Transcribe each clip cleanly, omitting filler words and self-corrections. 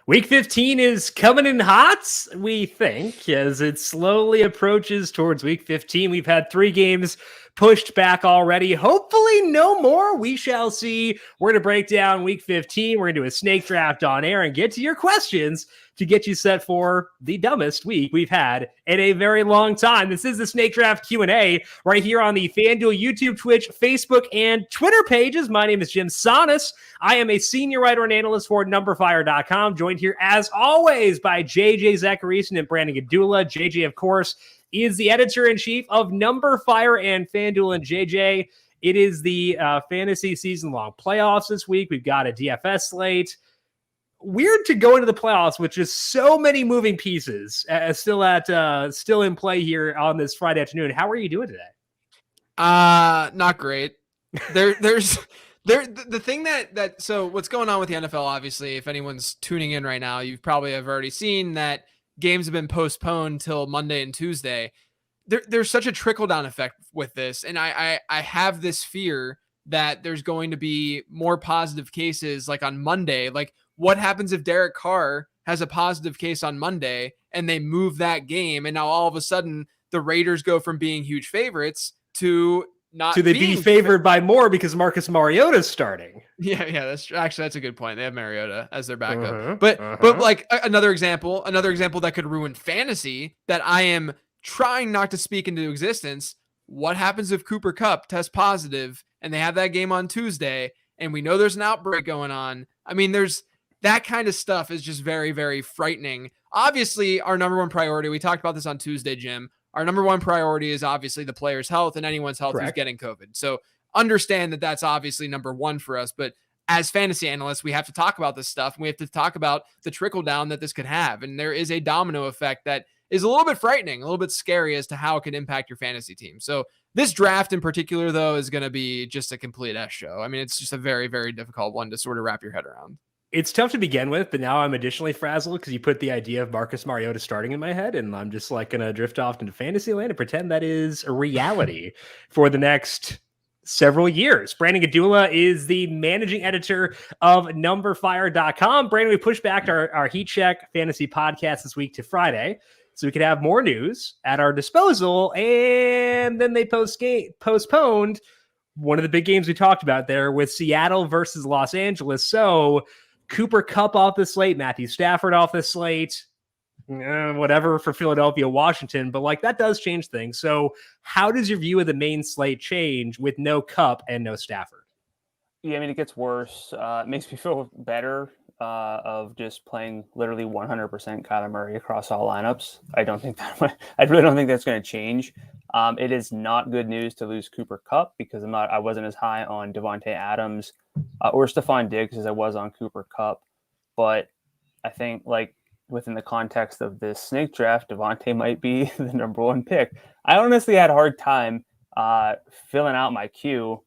Week 15 is coming in hot, we think, as it slowly approaches towards week 15. We've had 3 games pushed back already. Hopefully no more. We shall see. We're going to break down week 15. We're going to do a snake draft on air and get to your questions to get you set for the dumbest week we've had in a very long time. This is the Snake Draft Q&A right here on the FanDuel YouTube, Twitch, Facebook, and Twitter pages. My name is Jim Sannes. I am a senior writer and analyst for numberfire.com, joined here as always by JJ Zachariason and Brandon Gdula. JJ, of course, is the editor-in-chief of Number Fire and FanDuel. And JJ, it is the fantasy season-long playoffs this week. We've got a DFS slate. Weird to go into the playoffs with just so many moving pieces still in play here on this Friday afternoon. How are you doing today? Not great. There's the thing that so what's going on with the NFL, obviously, if anyone's tuning in right now, you probably have already seen that games have been postponed till Monday and Tuesday. There's such a trickle-down effect with this, and I have this fear that there's going to be more positive cases like on Monday. Like, what happens if Derek Carr has a positive case on Monday and they move that game, and now all of a sudden the Raiders go from being huge favorites to not be favored by more because Marcus Mariota's starting. Yeah, that's a good point. They have Mariota as their backup. But like another example that could ruin fantasy that I am trying not to speak into existence. What happens if Cooper Kupp tests positive and they have that game on Tuesday and we know there's an outbreak going on? I mean, that kind of stuff is just very, very frightening. Obviously, our number one priority, we talked about this on Tuesday, Jim, our number one priority is obviously the player's health and anyone's health who's getting COVID. So understand that that's obviously number one for us. But as fantasy analysts, we have to talk about this stuff. And we have to talk about the trickle down that this could have. And there is a domino effect that is a little bit frightening, a little bit scary as to how it can impact your fantasy team. So this draft in particular, though, is going to be just a complete S show. I mean, it's just a very, very difficult one to sort of wrap your head around. It's tough to begin with, but now I'm additionally frazzled because you put the idea of Marcus Mariota starting in my head, and I'm just like going to drift off into fantasy land and pretend that is a reality for the next several years. Brandon Gdula is the managing editor of numberfire.com. Brandon, we pushed back our Heat Check fantasy podcast this week to Friday so we could have more news at our disposal, and then they postponed one of the big games we talked about there with Seattle versus Los Angeles. So Cooper Kupp off the slate, Matthew Stafford off the slate, whatever for Philadelphia, Washington. But like that does change things. So how does your view of the main slate change with no Kupp and no Stafford? Yeah, I mean, it gets worse. It makes me feel better of just playing literally 100% Kyler Murray across all lineups. I really don't think that's going to change. It is not good news to lose Cooper Kupp because I wasn't as high on Devante Adams or Stephon Diggs as I was on Cooper Kupp. But I think like within the context of this snake draft, Devante might be the number one pick. I honestly had a hard time filling out my queue.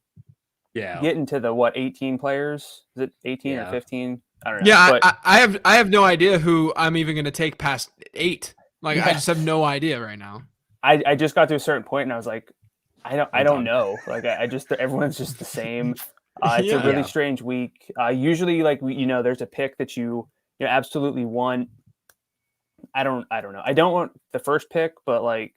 Yeah. Getting to the 18 players? Is it 18 or 15? I don't know. Yeah, but I have no idea who I'm even going to take past 8. Like I just have no idea right now. I just got to a certain point and I was like, I don't know. Like I just everyone's just the same. It's a really strange week. Usually, like there's a pick that you absolutely want. I don't know. I don't want the first pick, but like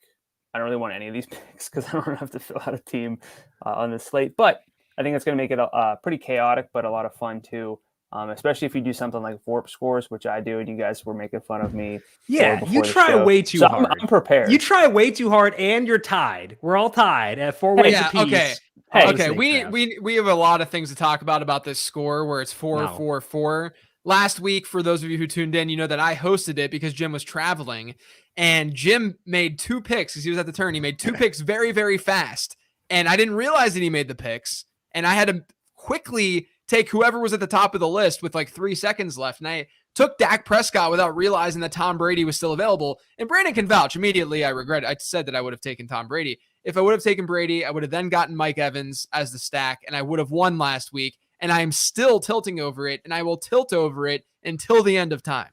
I don't really want any of these picks because I don't have to fill out a team on the slate. But I think it's going to make it pretty chaotic, but a lot of fun too. Especially if you do something like Warp Scores, which I do, and you guys were making fun of me. Yeah, you try way too hard. I'm prepared. You try way too hard, and you're tied. We're all tied at 4 wins apiece. Okay. Okay. We have a lot of things to talk about this score where it's 4-4-4. Last week, for those of you who tuned in, you know that I hosted it because Jim was traveling, and Jim made 2 picks because he was at the turn. He made 2 picks very, very fast, and I didn't realize that he made the picks, and I had to quickly take whoever was at the top of the list with like 3 seconds left. And I took Dak Prescott without realizing that Tom Brady was still available. And Brandon can vouch. Immediately, I said that I would have taken Tom Brady. If I would have taken Brady, I would have then gotten Mike Evans as the stack, and I would have won last week. And I am still tilting over it, and I will tilt over it until the end of time.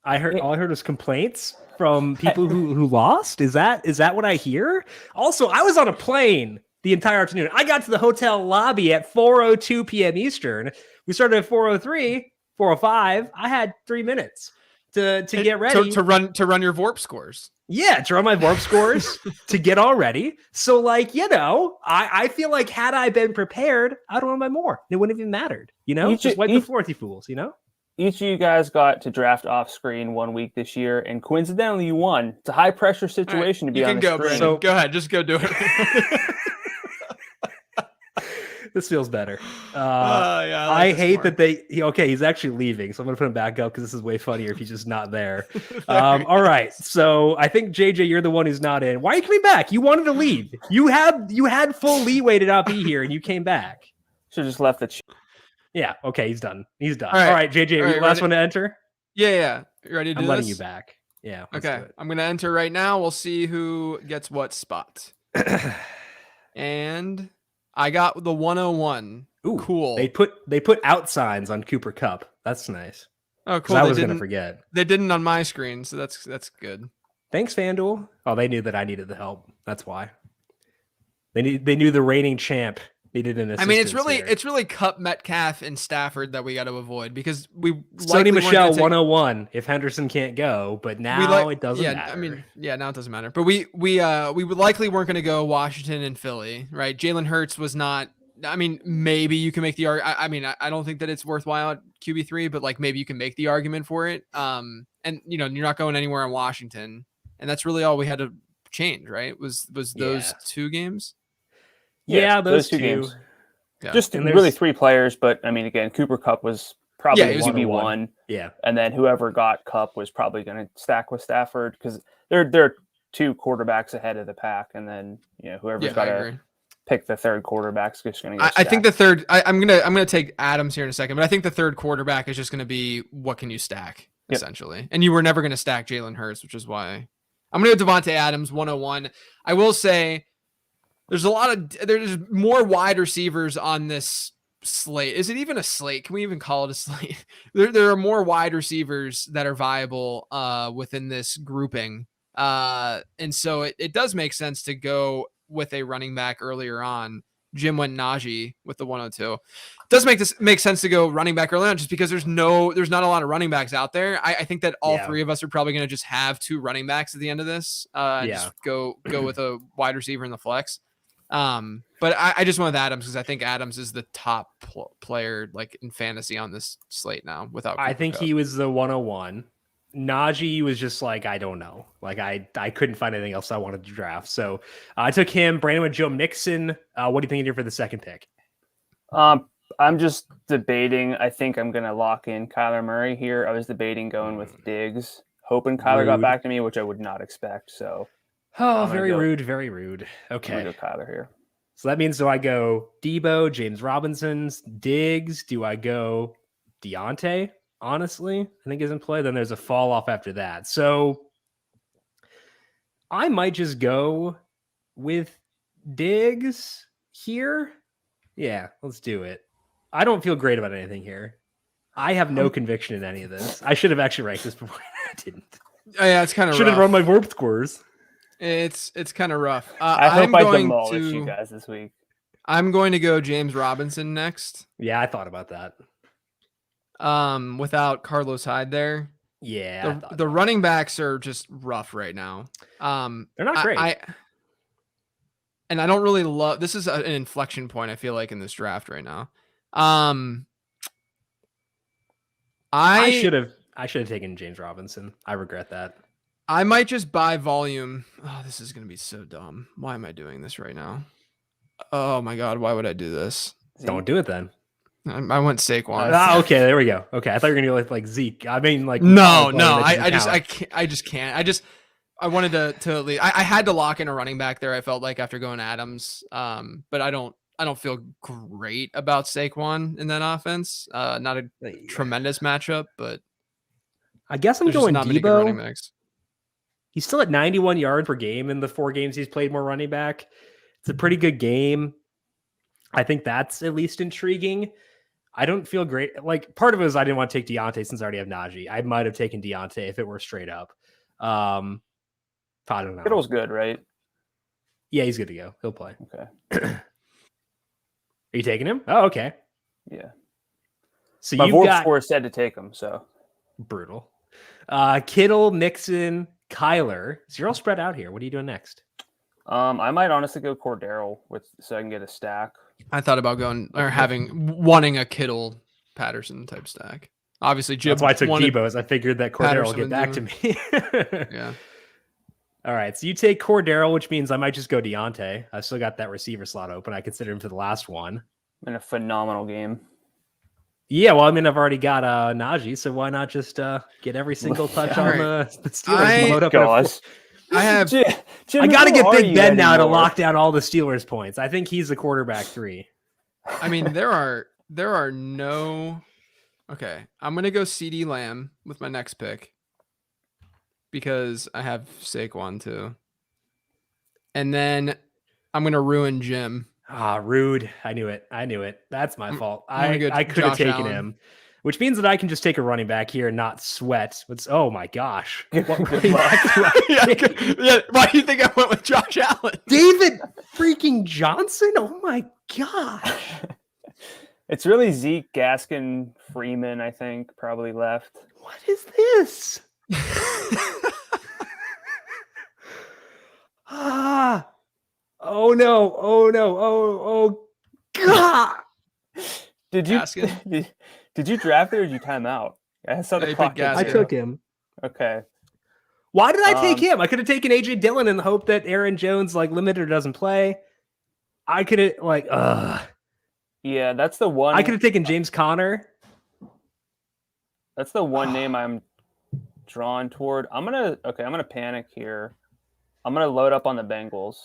All I heard was complaints from people who lost. Is that what I hear? Also, I was on a plane the entire afternoon. I got to the hotel lobby at 4:02 p.m. Eastern. We started at 4:03. 405, I had 3 minutes to get ready to run your VORP scores. Yeah, to run my VORP scores to get all ready. So, like, I feel like had I been prepared, I'd run by more. It wouldn't have even mattered. Just wipe the floor with you fools. Each of you guys got to draft off screen 1 week this year, and coincidentally, you won. It's a high pressure situation to be on the screen. Brandon. So, go ahead, just go do it. This feels better. I hate that he's actually leaving, so I'm going to put him back up because this is way funnier if he's just not there. All right, so I think, JJ, you're the one who's not in. Why are you coming back? You wanted to leave. You had full leeway to not be here, and you came back. Should have just left the Yeah, okay, he's done. All right, JJ, are you last one to enter? Yeah. You ready to do this? I'm letting you back. Yeah. Okay, I'm going to enter right now. We'll see who gets what spot. And I got the 101. Ooh, cool. They put out signs on Cooper Kupp. That's nice. Oh, cool. I was going to forget. They didn't on my screen, so that's good. Thanks, FanDuel. Oh, they knew that I needed the help. That's why. They knew the reigning champ needed an assistance. I mean, it's really Kupp, Metcalf, and Stafford that we got to avoid because Sony Michel 101 if Henderson can't go, but now it doesn't matter. I mean, now it doesn't matter. But we likely weren't going to go Washington and Philly, right? Jalen Hurts was not. I mean, maybe you can make the argument. I mean, I don't think that it's worthwhile at QB3, but like maybe you can make the argument for it. And you're not going anywhere in Washington, and that's really all we had to change, right? Was those 2 games? Yeah, those two games. Yeah. Just really 3 players, but I mean, again, Cooper Kupp was probably QB1. Yeah, and then whoever got Kupp was probably going to stack with Stafford because they're 2 quarterbacks ahead of the pack, and then whoever's got to pick the third quarterback's just going to get. I think the third. I'm gonna take Adams here in a second, but I think the third quarterback is just going to be what can you stack essentially, and you were never going to stack Jalen Hurts, which is why I'm going to go Devante Adams 101. I will say. There's more wide receivers on this slate. Is it even a slate? Can we even call it a slate? There are more wide receivers that are viable within this grouping. And so it does make sense to go with a running back earlier on. Jim went Najee with the 102. It does make sense to go running back early on just because there's not a lot of running backs out there. I think that all 3 of us are probably going to just have 2 running backs at the end of this. Just go with a wide receiver in the flex. But I just went with Adams because I think Adams is the top player like in fantasy on this slate now. I think he was the 101. Najee was just like, I don't know. Like I couldn't find anything else I wanted to draft. So I took him. Brandon with Joe Mixon. What do you think you do for the second pick? I'm just debating. I think I'm going to lock in Kyler Murray here. I was debating going with Diggs, hoping Kyler got back to me, which I would not expect. So. Oh, very rude. Very rude. Okay. I'm gonna go Kyler here. So that means do I go Debo, James Robinson, Diggs? Do I go Deontay? Honestly, I think is in play. Then there's a fall off after that. So I might just go with Diggs here. Yeah, let's do it. I don't feel great about anything here. I have no conviction in any of this. I should have actually ranked this before. I didn't. Oh, yeah, it's kind of should have run my VORP scores. It's kind of rough. I hope I demolish you guys this week. I'm going to go James Robinson next. Yeah, I thought about that. Without Carlos Hyde there. Yeah. The running backs are just rough right now. They're not great. And I don't really love this is an inflection point, I feel like, in this draft right now. I should have taken James Robinson. I regret that. I might just buy volume. Oh, this is going to be so dumb. Why am I doing this right now? Oh my God. Why would I do this? Don't do it then. I went Saquon. Okay. There we go. Okay. I thought you were going to go like Zeke. I mean, like, no, I just can't. I wanted to leave. I had to lock in a running back there. I felt like after going Adams. But I don't feel great about Saquon in that offense. Not a tremendous matchup, but I guess I'm going not many good Debo. running backs. He's still at 91 yards per game in the 4 games he's played more running back. It's a pretty good game. I think that's at least intriguing. I don't feel great. Like, part of it is I didn't want to take Deontay since I already have Najee. I might have taken Deontay if it were straight up. I don't know. Kittle's good, right? Yeah, he's good to go. He'll play. Okay. Are you taking him? Oh, okay. Yeah. So my you've Vorp got score said to take him. So brutal. Kittle, Mixon, Kyler. So you're all spread out here. What are you doing next? I might honestly go Cordero so I can get a stack. I thought about wanting a Kittle Patterson type stack. Obviously, Jib That's why I took wanted Debo, as I figured that Cordero will Patterson get and back to Debo. me. Yeah. All right, so you take Cordero, which means I might just go Deontay. I still got that receiver slot open. I consider him for the last one. In a phenomenal game. Yeah, well, I mean, I've already got Najee, so why not just get every single touch on the Steelers and load up? I have. I got to get Big Ben now to lock down all the Steelers points. I think he's the quarterback 3. I mean, there are no. Okay, I'm gonna go CD Lamb with my next pick because I have Saquon too, and then I'm gonna ruin Jim. Rude. I knew it. That's my fault. I could have Josh taken Allen. him, which means that I can just take a running back here and not sweat. Oh my gosh. What running back do I take? Yeah. Why do you think I went with Josh Allen? David freaking Johnson? Oh my gosh. It's really Zeke, Gaskin, Freeman, I think, probably left. What is this? Oh no. Oh God. Did you draft it or did you time out? I saw the clock. I took him. Okay. Why did I take him? I could have taken AJ Dillon in the hope that Aaron Jones limited or doesn't play. I could have Yeah, that's the one. I could have taken James Conner. That's the one name I'm drawn toward. I'm gonna panic here. I'm gonna load up on the Bengals.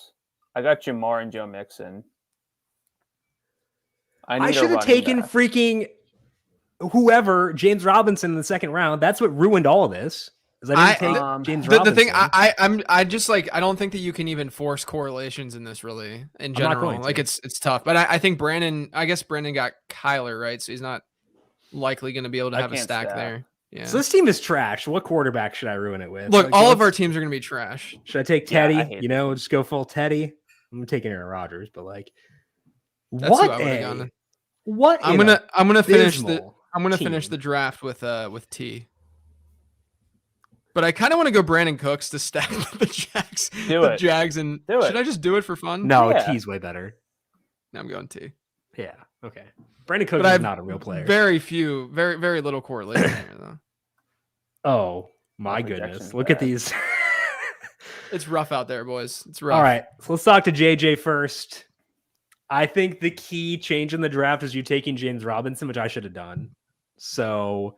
I got Jamar and Joe Mixon. I should have taken freaking whoever, James Robinson in the second round. That's what ruined all of this. I didn't take James Robinson. The thing I just I don't think that you can even force correlations in this really in general. Like it's tough. But I think Brandon got Kyler, right? So he's not likely going to be able to have a stack there. Yeah. So this team is trash. What quarterback should I ruin it with? Look, all of our teams are going to be trash. Should I take Teddy? Yeah, just go full Teddy. I'm taking Aaron Rodgers, but that's what I'm gonna finish the draft with T. But I kind of want to go Brandon Cooks to stack the Jags. Jags and should I just do it for fun? No, T's way better. No, I'm going T. Yeah. Okay. Brandon Cooks is not a real player. Very little correlation here though. Oh my goodness! Look at these. It's rough out there, boys. It's rough. All right, so let's talk to JJ first. I think the key change in the draft is you taking James Robinson, which I should have done. So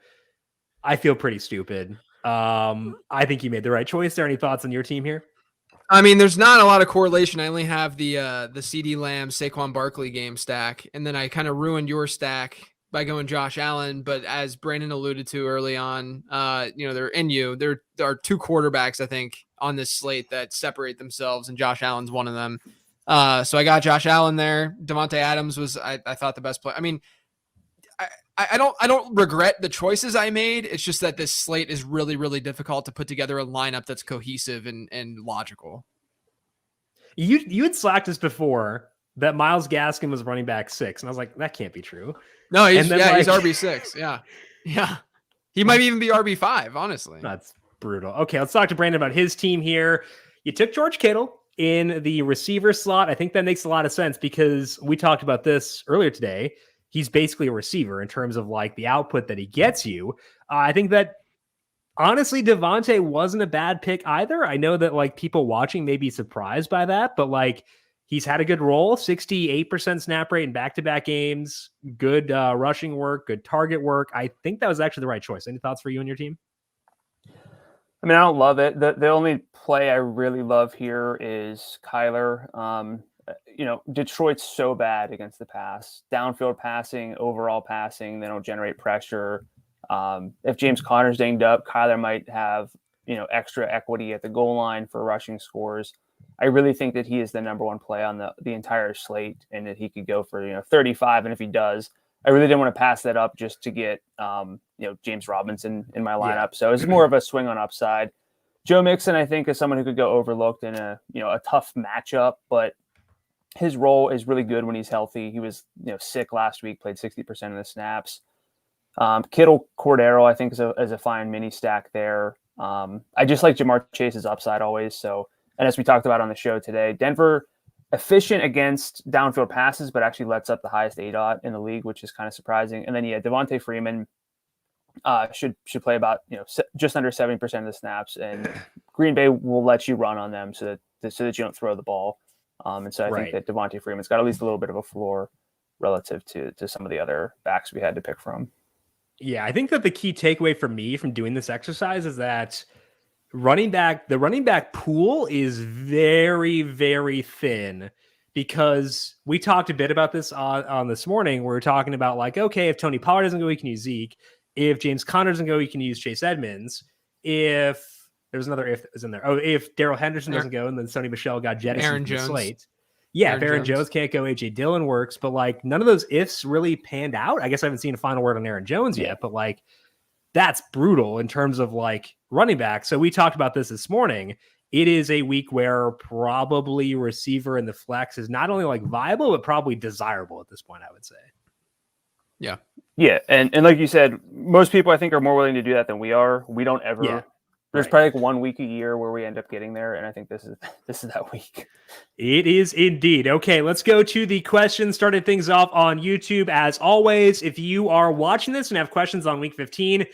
I feel pretty stupid. I think you made the right choice. There any thoughts on your team here? I mean, there's not a lot of correlation. I only have the CD Lamb, Saquon Barkley game stack, and then I kind of ruined your stack by going Josh Allen. But as Brandon alluded to early on, there are 2 quarterbacks I think on this slate that separate themselves, and Josh Allen's one of them. So I got Josh Allen there. Devante Adams was I thought the best play. I mean, I don't regret the choices I made. It's just that this slate is really, really difficult to put together a lineup that's cohesive and logical. You had slacked us before that Myles Gaskin was running back 6, and I was like, that can't be true. No, he's RB6. Yeah. He might even be RB5, honestly. That's brutal. Okay, let's talk to Brandon about his team here. You took George Kittle in the receiver slot. I think that makes a lot of sense because we talked about this earlier today. He's basically a receiver in terms of the output that he gets you. I think that honestly, Devante wasn't a bad pick either. I know that people watching may be surprised by that, but he's had a good role, 68% snap rate in back-to-back games, good rushing work, good target work. I think that was actually the right choice. Any thoughts for you and your team? I mean, I don't love it. The only play I really love here is Kyler. Detroit's so bad against the pass, downfield passing, overall passing. They don't generate pressure. If James Conner's dinged up, Kyler might have, extra equity at the goal line for rushing scores. I really think that he is the number one play on the entire slate and that he could go for, 35. And if he does, I really didn't want to pass that up just to get, James Robinson in my lineup. Yeah. So it's more of a swing on upside. Joe Mixon, I think, is someone who could go overlooked in a tough matchup, but his role is really good when he's healthy. He was, sick last week, played 60% of the snaps. Kittle Cordero, I think, is a fine mini stack there. I just like Jamar Chase's upside always. So, and as we talked about on the show today, Denver efficient against downfield passes, but actually lets up the highest ADOT in the league, which is kind of surprising. And then Devante Freeman should play about just under 70% of the snaps, and Green Bay will let you run on them so that you don't throw the ball. And so I think that Devante Freeman's got at least a little bit of a floor relative to some of the other backs we had to pick from. Yeah, I think that the key takeaway for me from doing this exercise is that the running back pool is very, very thin, because we talked a bit about this on this morning. We were talking about like, okay, if Tony Pollard doesn't go, we can use Zeke. If James Conner doesn't go, you can use Chase Edmonds. If there's another if is in there. Oh, if Darrell Henderson doesn't go, and then Sonny Michel got jettisoned from the slate. Yeah, if Aaron Jones can't go, AJ Dillon works, but like none of those ifs really panned out. I guess I haven't seen a final word on Aaron Jones yet, but like that's brutal in terms of like running back. So we talked about this morning. It is a week where probably receiver in the flex is not only like viable, but probably desirable at this point, I would say. Yeah. Yeah. And like you said, most people I think are more willing to do that than we are. We don't ever. Yeah. There's probably like 1 week a year where we end up getting there, and I think this is that week. It is indeed. Okay, let's go to the questions. Started things off on YouTube. As always, if you are watching this and have questions on week 15,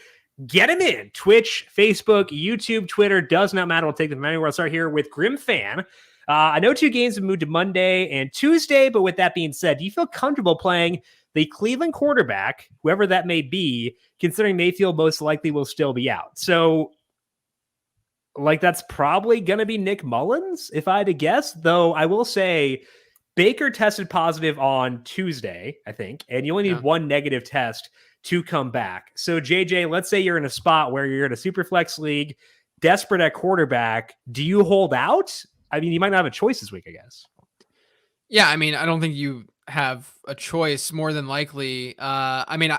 get them in. Twitch, Facebook, YouTube, Twitter, does not matter. We'll take them from anywhere. I'll start here with Grim Fan. I know 2 games have moved to Monday and Tuesday, but with that being said, do you feel comfortable playing the Cleveland quarterback, whoever that may be, considering Mayfield most likely will still be out? So, like, that's probably going to be Nick Mullins, if I had to guess. Though I will say Baker tested positive on Tuesday, I think, and you only need one negative test to come back. So, JJ, let's say you're in a spot where you're in a super flex league, desperate at quarterback. Do you hold out? I mean, you might not have a choice this week, I guess. Yeah, I mean, I don't think you have a choice, more than likely. I mean,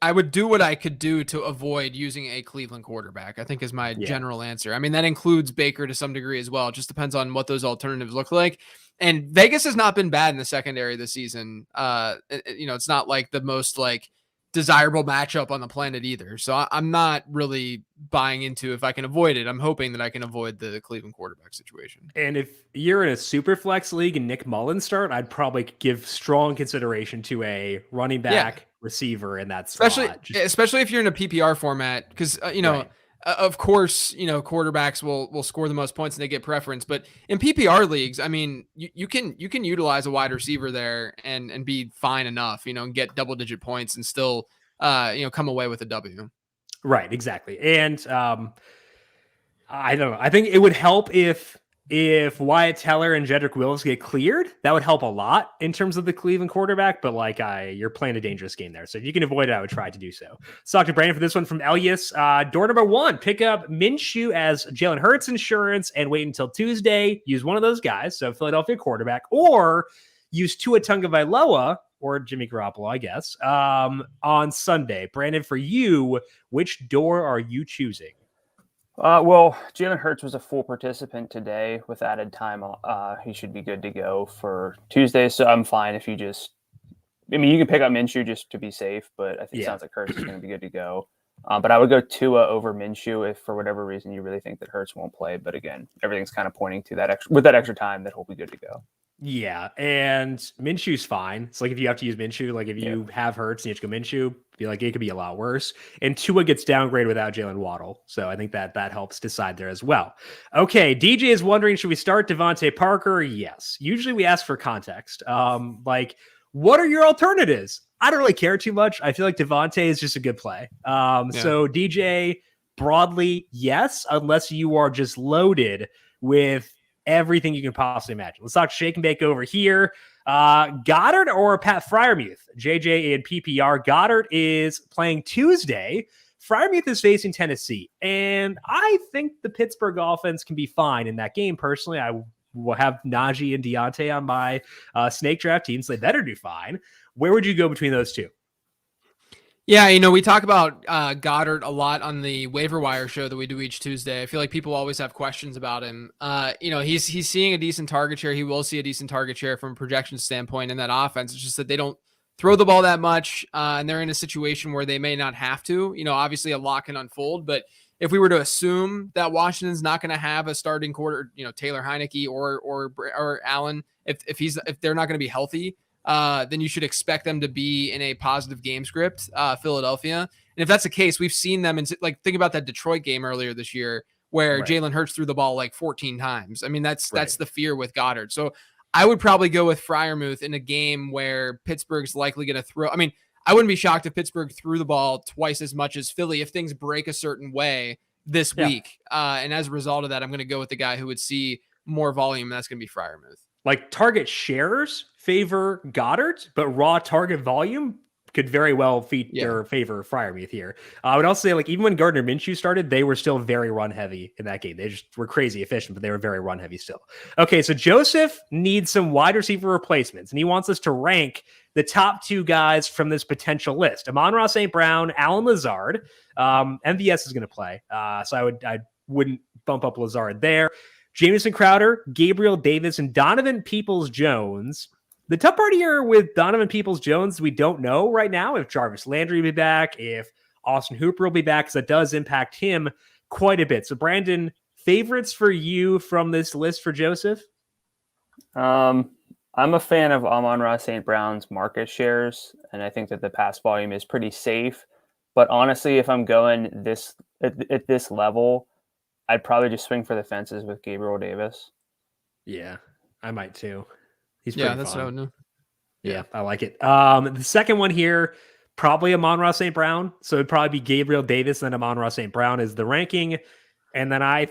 I would do what I could do to avoid using a Cleveland quarterback, I think is my general answer. I mean, that includes Baker to some degree as well. It just depends on what those alternatives look like. And Vegas has not been bad in the secondary this season. It's not like the most like desirable matchup on the planet either. So I'm not really buying into if I can avoid it. I'm hoping that I can avoid the Cleveland quarterback situation. And if you're in a super flex league and Nick Mullins start, I'd probably give strong consideration to a running back receiver in that slot. Especially if you're in a PPR format, because, of course, quarterbacks will score the most points and they get preference. But in PPR leagues, I mean, you can utilize a wide receiver there and be fine enough, and get double-digit points and still, come away with a W. Right, exactly. And I don't know. I think it would help if Wyatt Teller and Jedrick Wills get cleared. That would help a lot in terms of the Cleveland quarterback, but you're playing a dangerous game there. So if you can avoid it, I would try to do so. Let's talk to Brandon for this one from Elias. Door number 1, pick up Minshew as Jalen Hurts insurance and wait until Tuesday. Use one of those guys, so Philadelphia quarterback, or use Tua Tagovailoa or Jimmy Garoppolo, I guess, on Sunday. Brandon, for you, which door are you choosing? Well, Jalen Hurts was a full participant today with added time. He should be good to go for Tuesday. So I'm fine if you you can pick up Minshew just to be safe, but I think it sounds like Hurts is going to be good to go. But I would go Tua over Minshew if for whatever reason you really think that Hurts won't play. But again, everything's kind of pointing to that with that extra time that he'll be good to go. Yeah, and Minshew's fine. It's like if you have to use Minshew, like if you have Hurts and you have to go Minshew, feel like it could be a lot worse. And Tua gets downgraded without Jalen Waddle, so I think that helps decide there as well. Okay, DJ is wondering, should we start Devante Parker? Yes. Usually we ask for context. What are your alternatives? I don't really care too much. I feel like Devante is just a good play. So DJ, broadly, yes, unless you are just loaded with everything you can possibly imagine. Let's talk shake and bake over here. Goedert or Pat Freiermuth? JJ in PPR. Goedert is playing Tuesday. Freiermuth is facing Tennessee. And I think the Pittsburgh offense can be fine in that game. Personally, I will have Najee and Deontay on my snake draft team, so they better do fine. Where would you go between those two? Yeah, we talk about Goedert a lot on the waiver wire show that we do each Tuesday. I feel like people always have questions about him. He's seeing a decent target share. He will see a decent target share from a projection standpoint in that offense. It's just that they don't throw the ball that much, and they're in a situation where they may not have to. Obviously a lot can unfold, but if we were to assume that Washington's not going to have a starting quarter, Taylor Heineke or Allen, if they're not going to be healthy, then you should expect them to be in a positive game script, Philadelphia. And if that's the case, we've seen them think about that Detroit game earlier this year where Jalen Hurts threw the ball like 14 times. I mean, that's the fear with Goedert. So I would probably go with Freiermuth in a game where Pittsburgh's likely going to throw. I mean, I wouldn't be shocked if Pittsburgh threw the ball twice as much as Philly if things break a certain way this week. And as a result of that, I'm going to go with the guy who would see more volume, and that's going to be Freiermuth. Like target shares favor Goedert, but raw target volume could very well favor Freiermuth here. I would also say, like, even when Gardner Minshew started, they were still very run heavy in that game. They just were crazy efficient, but they were very run heavy still. Okay, so Joseph needs some wide receiver replacements, and he wants us to rank the top 2 guys from this potential list: Amon-Ra St. Brown, Allen Lazard. MVS is going to play, so I wouldn't bump up Lazard there. Jamison Crowder, Gabriel Davis, and Donovan Peoples-Jones. The tough part here with Donovan Peoples-Jones, we don't know right now if Jarvis Landry will be back, if Austin Hooper will be back, because that does impact him quite a bit. So, Brandon, favorites for you from this list for Joseph? I'm a fan of Amon-Ra St. Brown's market shares, and I think that the pass volume is pretty safe. But honestly, if I'm going at this level, I'd probably just swing for the fences with Gabriel Davis. Yeah, I might too. He's that's fun. what I would know. Yeah, I like it. The second one here, probably Amon-Ra St. Brown. So it'd probably be Gabriel Davis, then Amon-Ra St. Brown is the ranking. And then I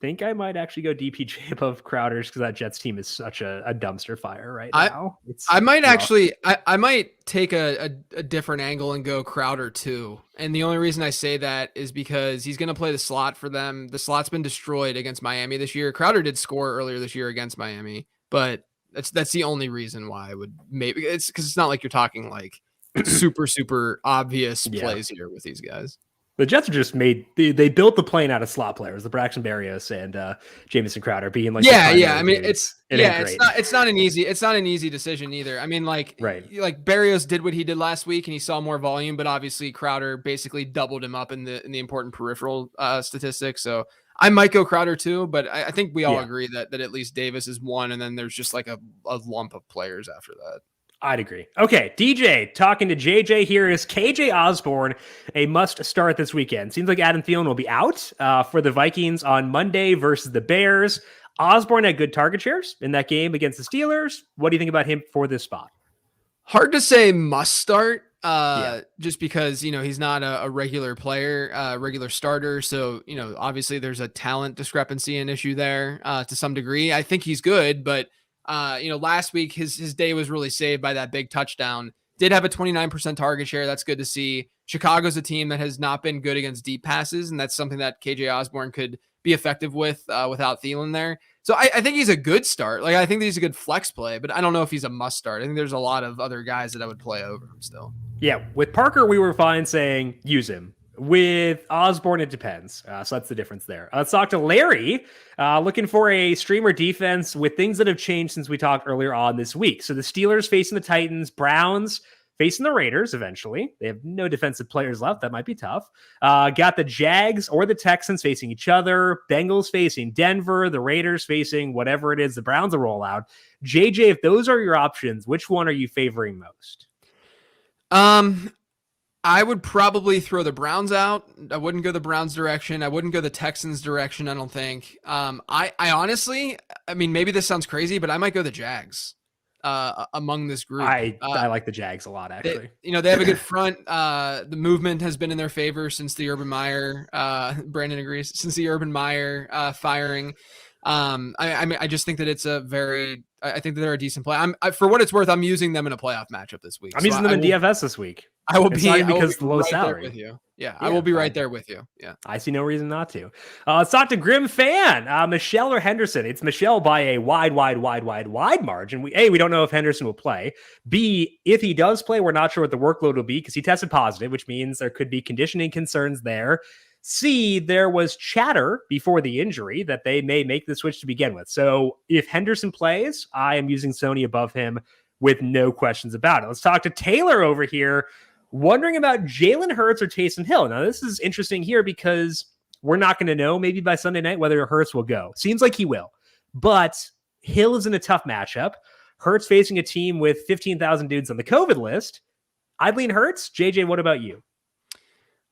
think I might actually go DPJ above Crowder's because that Jets team is such a dumpster fire right now. I might take a different angle and go Crowder too. And the only reason I say that is because he's going to play the slot for them. The slot's been destroyed against Miami this year. Crowder did score earlier this year against Miami, but that's the only reason why I would maybe. It's because it's not like you're talking like super obvious plays here with these guys. The Jets are just they built the plane out of slot players, the Braxton Berrios and Jamison Crowder being like I mean it's not an easy decision either. I mean like Berrios did what he did last week and he saw more volume, but obviously Crowder basically doubled him up in the important peripheral statistics. So I might go Crowder too, but I think we all agree that at least Davis is one, and then there's just like a lump of players after that. I'd agree. Okay, DJ talking to JJ here. Is KJ Osborn a must start this weekend? Seems like Adam Thielen will be out for the Vikings on Monday versus the Bears. Osborn had good target shares in that game against the Steelers. What do you think about him for this spot? Hard to say must start just because, he's not a regular player, regular starter. So, obviously there's a talent discrepancy and issue there to some degree. I think he's good, but last week his day was really saved by that big touchdown. Did have a 29% target share. That's good to see. Chicago's a team that has not been good against deep passes, and that's something that KJ Osborn could be effective with without Thielen there. So I think he's a good start. Like I think he's a good flex play, but I don't know if he's a must start. I think there's a lot of other guys that I would play over him still. Yeah, with Parker, we were fine saying use him. With Osborn, it depends. So that's the difference there. Let's talk to Larry, looking for a streamer defense with things that have changed since we talked earlier on this week. So the Steelers facing the Titans, Browns facing the Raiders eventually. They have no defensive players left. That might be tough. Got the Jags or the Texans facing each other. Bengals facing Denver. The Raiders facing whatever it is the Browns will roll out. JJ, if those are your options, which one are you favoring most? I would probably throw the Browns out. I wouldn't go the Browns direction. I wouldn't go the Texans direction, I don't think. I honestly, I mean, maybe this sounds crazy, but I might go the Jags among this group. I like the Jags a lot, actually. They have a good front. The movement has been in their favor since the Urban Meyer, Brandon agrees, since the Urban Meyer firing. I just think that it's I think that they're a decent play. For what it's worth, I'm using them in a playoff matchup this week. I'm using them in DFS this week. I will be because the low right salary with you. Yeah, I will be right there with you. Yeah, I see no reason not to. Let's talk to Grim Fan. Michel or Henderson? It's Michel by a wide margin. We don't know if Henderson will play. B, if he does play, we're not sure what the workload will be because he tested positive, which means there could be conditioning concerns there. C, there was chatter before the injury that they may make the switch to begin with. So if Henderson plays, I am using Sony above him with no questions about it. Let's talk to Taylor over here, wondering about Jalen Hurts or Taysom Hill. Now, this is interesting here because we're not going to know maybe by Sunday night whether Hurts will go. Seems like he will, but Hill is in a tough matchup. Hurts facing a team with 15,000 dudes on the COVID list. I'd lean Hurts. JJ, what about you?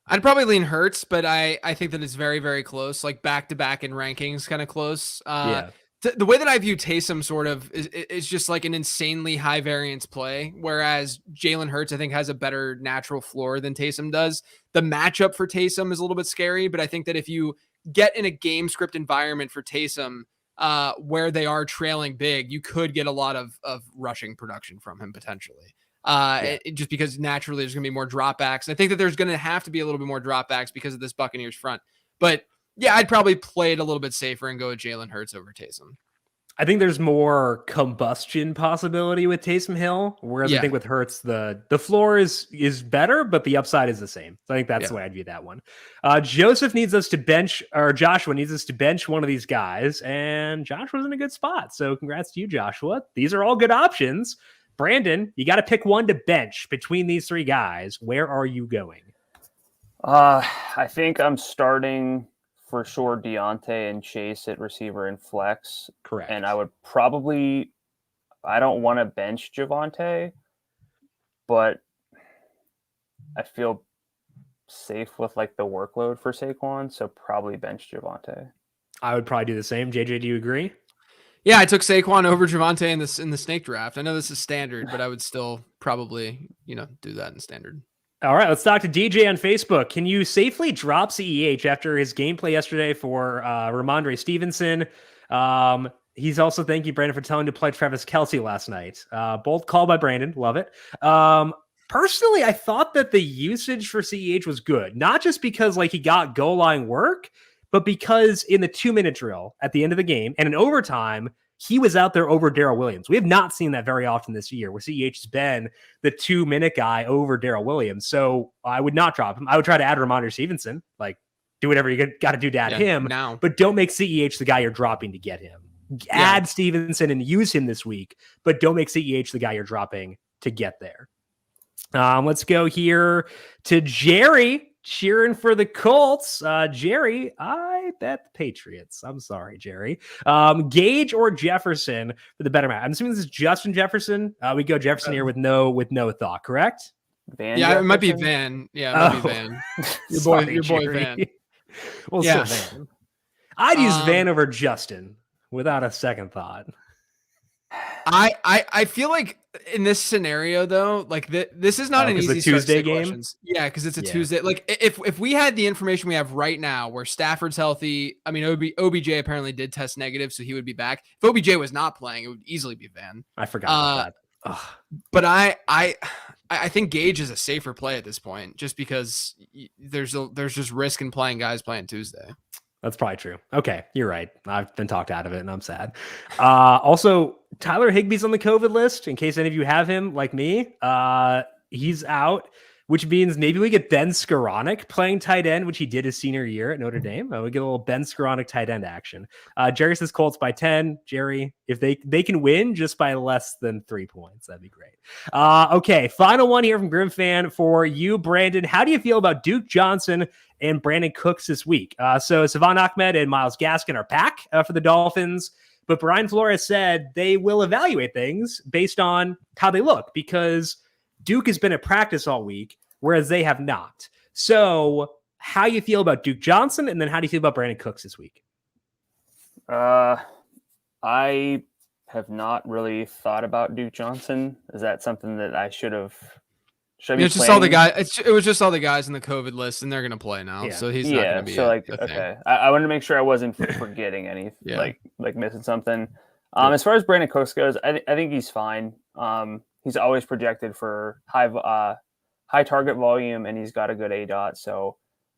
I'd probably lean Hurts, but I think that it's very, very close, like back-to-back in rankings, kind of close. The way that I view Taysom sort of is just like an insanely high variance play, whereas Jalen Hurts, I think, has a better natural floor than Taysom does. The matchup for Taysom is a little bit scary, but I think that if you get in a game script environment for Taysom where they are trailing big, you could get a lot of rushing production from him potentially. Just because naturally there's going to be more dropbacks. I think that there's going to have to be a little bit more dropbacks because of this Buccaneers front. But yeah, I'd probably play it a little bit safer and go with Jalen Hurts over Taysom. I think there's more combustion possibility with Taysom Hill, whereas I think with Hurts, the floor is better, but the upside is the same. So I think that's the way I'd view that one. Joshua needs us to bench one of these guys, and Joshua's in a good spot. So congrats to you, Joshua. These are all good options. Brandon, you got to pick one to bench between these three guys. Where are you going? I think I'm starting for sure Deontay and Chase at receiver and flex. Correct. And I would probably, I don't want to bench Devante, but I feel safe with like the workload for Saquon, so probably bench Devante. I would probably do the same. JJ, do you agree? Yeah, I took Saquon over Devante in the snake draft. I know this is standard, but I would still probably, do that in standard. All right, let's talk to DJ on Facebook. Can you safely drop CEH after his gameplay yesterday for Ramondre Stevenson? He's also, thank you, Brandon, for telling to play Travis Kelce last night. Both called by Brandon. Love it. Personally, I thought that the usage for CEH was good, not just because he got goal line work, but because in the 2-minute drill at the end of the game and in overtime, he was out there over Darrell Williams. We have not seen that very often this year, where CEH has been the 2-minute guy over Darrell Williams. So I would not drop him. I would try to add Ramondre Stevenson, do whatever you got to do to add him now. But don't make CEH the guy you're dropping to get him. Add Stevenson and use him this week, but don't make CEH the guy you're dropping to get there. Let's go here to Jerry. Cheering for the Colts. Jerry, I bet the Patriots. I'm sorry, Jerry. Gage or Jefferson for the better match. I'm assuming this is Justin Jefferson. We go Jefferson here with no thought, correct? Van yeah, Jefferson? It might be Van. Yeah, it might be Van. Your boy Van. Well, yeah. Van. I'd use Van over Justin without a second thought. I feel like in this scenario though, this is not an easy Tuesday game. Questions. Yeah, because it's a Tuesday. If we had the information we have right now, where Stafford's healthy, I mean, OBJ apparently did test negative, so he would be back. If OBJ was not playing, it would easily be Van. I forgot about that. But I think Gage is a safer play at this point, just because there's just risk in playing guys playing Tuesday. That's probably true. Okay, you're right. I've been talked out of it, and I'm sad. Also, Tyler Higbee's on the COVID list, in case any of you have him, like me. He's out, which means maybe we get Ben Skoranek playing tight end, which he did his senior year at Notre Dame. We get a little Ben Skoranek tight end action. Jerry says Colts by 10. Jerry, if they can win just by less than 3 points, that'd be great. Okay, final one here from Grim Fan for you, Brandon. How do you feel about Duke Johnson and Brandon Cooks this week? So Savon Ahmed and Myles Gaskin are back for the Dolphins, but Brian Flores said they will evaluate things based on how they look, because Duke has been at practice all week, whereas they have not. So how you feel about Duke Johnson, and then how do you feel about Brandon Cooks this week? I have not really thought about Duke Johnson. Is that something that I should have? It's just all the guys. It was just all the guys in the COVID list, and they're going to play now. Yeah. So he's not going to be. So okay, I wanted to make sure I wasn't forgetting anything, like missing something. As far as Brandon Cooks goes, I think he's fine. He's always projected for high target volume, and he's got a good ADOT. So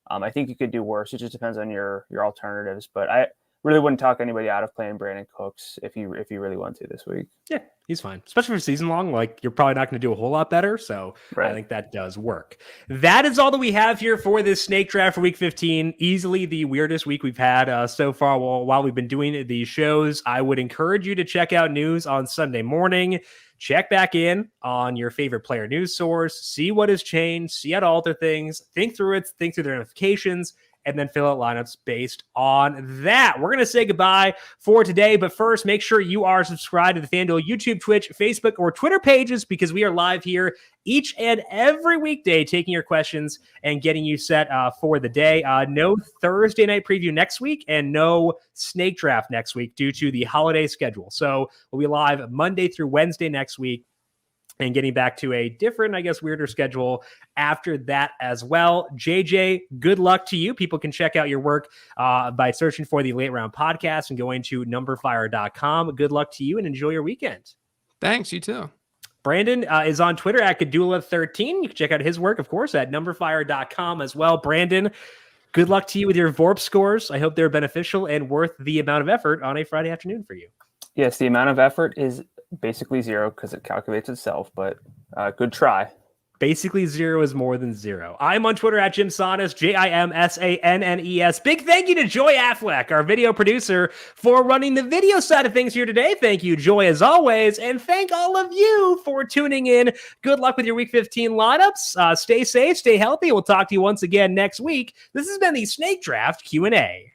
I think you could do worse. It just depends on your alternatives. But I really wouldn't talk anybody out of playing Brandon Cooks if you really want to this week. Yeah, he's fine, especially for season long. You're probably not going to do a whole lot better. So I think that does work. That is all that we have here for this snake draft for week 15. Easily the weirdest week we've had so far while we've been doing these shows. I would encourage you to check out news on Sunday morning. check back in on your favorite player news source, see what has changed, see how to alter things, think through it, think through the notifications, and then fill out lineups based on that. We're going to say goodbye for today, but first, make sure you are subscribed to the FanDuel YouTube, Twitch, Facebook, or Twitter pages because we are live here each and every weekday taking your questions and getting you set for the day. No Thursday night preview next week and no snake draft next week due to the holiday schedule. So we'll be live Monday through Wednesday next week, and getting back to a different, I guess, weirder schedule after that as well. JJ, good luck to you. People can check out your work by searching for the Late Round Podcast and going to numberfire.com. Good luck to you and enjoy your weekend. Thanks, you too. Brandon is on Twitter at Gdula13. You can check out his work, of course, at numberfire.com as well. Brandon, good luck to you with your VORP scores. I hope they're beneficial and worth the amount of effort on a Friday afternoon for you. Yes, the amount of effort is basically zero because it calculates itself, but good try. Basically, zero is more than zero. I'm on Twitter at Jim Sannes, JIMSANNES. Big thank you to Joy Affleck, our video producer, for running the video side of things here today. Thank you, Joy, as always. And thank all of you for tuning in. Good luck with your Week 15 lineups. Stay safe, stay healthy. We'll talk to you once again next week. This has been the Snake Draft Q&A.